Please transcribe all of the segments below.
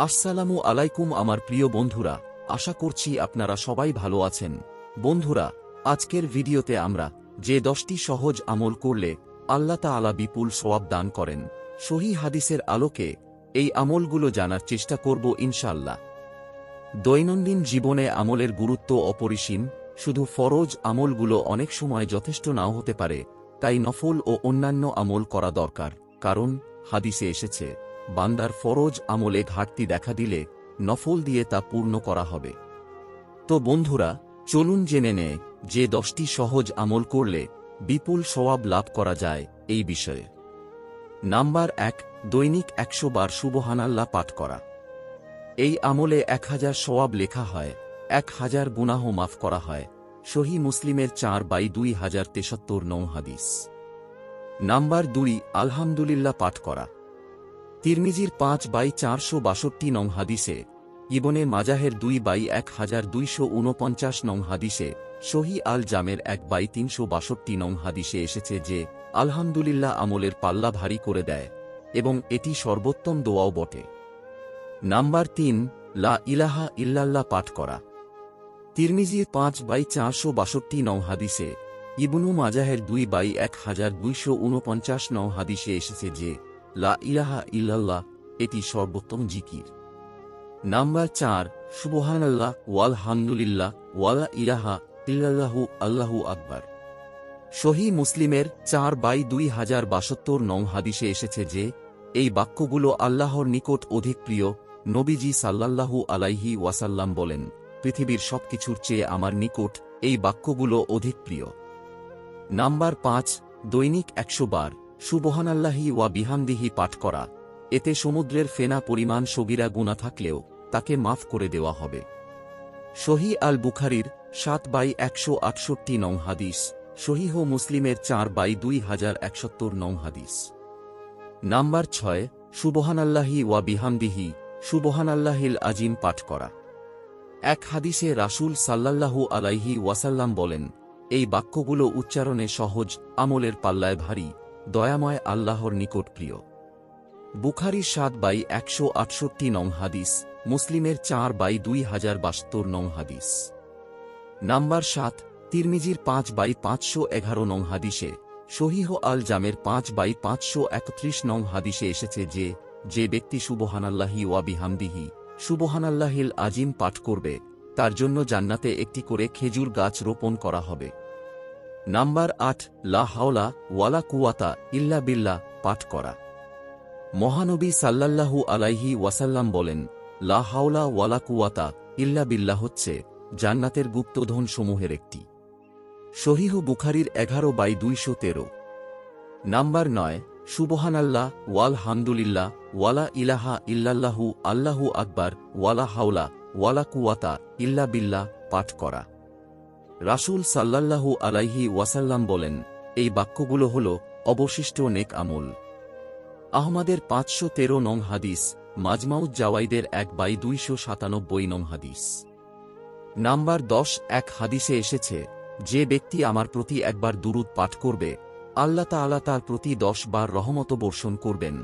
আসসালামু আলাইকুম আমার প্রিয় বন্ধুরা, আশা করছি আপনারা সবাই ভালো আছেন। বন্ধুরা, আজকের ভিডিওতে আমরা যে 10টি সহজ আমল করলে আল্লাহ তাআলা বিপুল সওয়াব দান করেন, সহিহ হাদিসের আলোকে এই আমলগুলো জানার চেষ্টা করব ইনশাআল্লাহ। দৈনন্দিন জীবনে আমলের গুরুত্ব অপরিসীম। শুধু ফরজ আমলগুলো অনেক সময় যথেষ্ট নাও হতে পারে, তাই নফল ও অন্যান্য আমল করা দরকার। কারণ হাদিসে এসেছে, বান্দার ফরজ আমলে ঘাটতি দেখা দিলে নফল দিয়ে তা পূর্ণ করা হবে। তো বন্ধুরা, চলুন জেনে নেয় যে 10টি সহজ আমল করলে বিপুল সওয়াব লাভ করা যায় এই বিষয়ে। নাম্বার 1, দৈনিক 100 বার সুবহানাল্লাহ পাঠ করা। এই আমলে 1000 সওয়াব লেখা হয়, 1000 গুনাহ মাফ করা হয়। সহিহ মুসলিমের 4/2073 নং হাদিস। নাম্বার 2, আলহামদুলিল্লাহ পাঠ করা। তিরমিজির 5/462 নং হাদিসে, ইবনে মাজাহের 2/1249 নং হাদিসে, সহিহ আল জামের 1/362 নং হাদিসে এসেছে যে আলহামদুলিল্লাহ আমলের পাল্লা ভারী করে দেয় এবং এটি সর্বোত্তম দোয়াও বটে। নাম্বার 3, লা ইলাহা ইল্লাল্লাহ পাঠ করা। তিরমিজির 5/462 নং হাদিসে, ইবনু মাজাহের 2/1249 নং হাদিসে এসেছে যে লা ইলাহা ইল্লাল্লাহ এটি সর্বোত্তম জিকির। নাম্বার 4, সুবহানাল্লাহ ওয়ালহামদুলিল্লাহ ওয়ালা ইলাহা ইল্লাল্লাহু আল্লাহু আকবার। সহিহ মুসলিমের 4/2072 নং হাদিসে এসেছে যে এই বাক্যগুলো আল্লাহর নিকট অধিক প্রিয়। নবীজি সাল্লাল্লাহু আলাইহি ওয়াসাল্লাম বলেন, পৃথিবীর সবকিছুর চেয়ে আমার নিকট এই বাক্যগুলো অধিক প্রিয়। নাম্বার 5, দৈনিক 100 বার সুবহানাল্লাহি ওয়া বিহামদিহি পাঠ করা। এতে সমুদ্রের ফেনা পরিমাণ সগীরা গুনাহ থাকলেও তাকে মাফ করে দেওয়া হবে। সহিহ আল বুখারীর 7/168 নং হাদিস, সহিহ মুসলিমের 4/2170 নং হাদিস। নাম্বার 6, সুবহানাল্লাহি ওয়া বিহামদিহি সুবহানাল্লাহিল আজিম পাঠ করা। এক হাদিসে রাসূল সাল্লাল্লাহু আলাইহি ওয়াসাল্লাম বলেন, এই বাক্যগুলো উচ্চারণে সহজ, আমলের পাল্লায় ভারী, দয়াময় আল্লাহর নিকট প্রিয়। বুখারীর 7/168 নং হাদিস, মুসলিমের 4/2072 নং হাদিস। নাম্বার 7, তিরমিজির 5/511 নং হাদিসে, সহিহ আল জামের 5/531 নং হাদিসে এসেছে যে যে ব্যক্তি সুবহানাল্লাহি ওয়া বিহামদিহি সুবহানাল্লাহিল আজিম পাঠ করবে, তার জন্য জান্নাতে একটি করে খেজুর গাছ রোপণ করা হবে। নাম্বার 8, লা হাওলা ওয়ালা কুওয়াতা ইল্লা বিল্লাহ পাঠ করা। মহানবী সাল্লাল্লাহু আলাইহি ওয়াসাল্লাম বলেন, লা হাওলা ওয়ালা কুওয়াতা ইল্লা বিল্লাহ হচ্ছে জান্নাতের গুপ্তধন সমূহের একটি। সহিহ বুখারীর 11/213। নাম্বার 9, সুবহানাল্লাহ ওয়ালহামদুলিল্লাহ ওয়ালা ইলাহা ইল্লাল্লাহু আল্লাহু আকবার ওয়ালা হাওলা ওয়ালা কুওয়াতা ইল্লা বিল্লাহ পাঠ করা। রাসূল সাল্লাল্লাহু আলাইহি ওয়াসাল্লাম বলেন, এই বাক্যগুলো হল অবশিষ্ট নেক আমল। আহমদের 513 নং হাদিস, মাজমাউজ জাওয়াইদের 1/297 নং হাদিস। নাম্বার 10, এক হাদিসে এসেছে, যে ব্যক্তি আমার প্রতি একবার দুরূদ পাঠ করবে, আল্লাহ তাআলা তার প্রতি 10 বার রহমত বর্ষণ করবেন।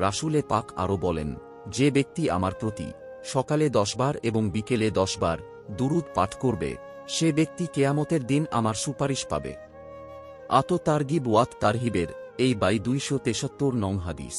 রাসূলে পাক আরও বলেন, যে ব্যক্তি আমার প্রতি সকালে 10 বার এবং বিকেলে 10 বার দুরূদ পাঠ করবে, সে ব্যক্তি কিয়ামতের দিন আমার সুপারিশ পাবে। আত তারগিব ওয়াত তারহিবের এই 273 নং হাদিস।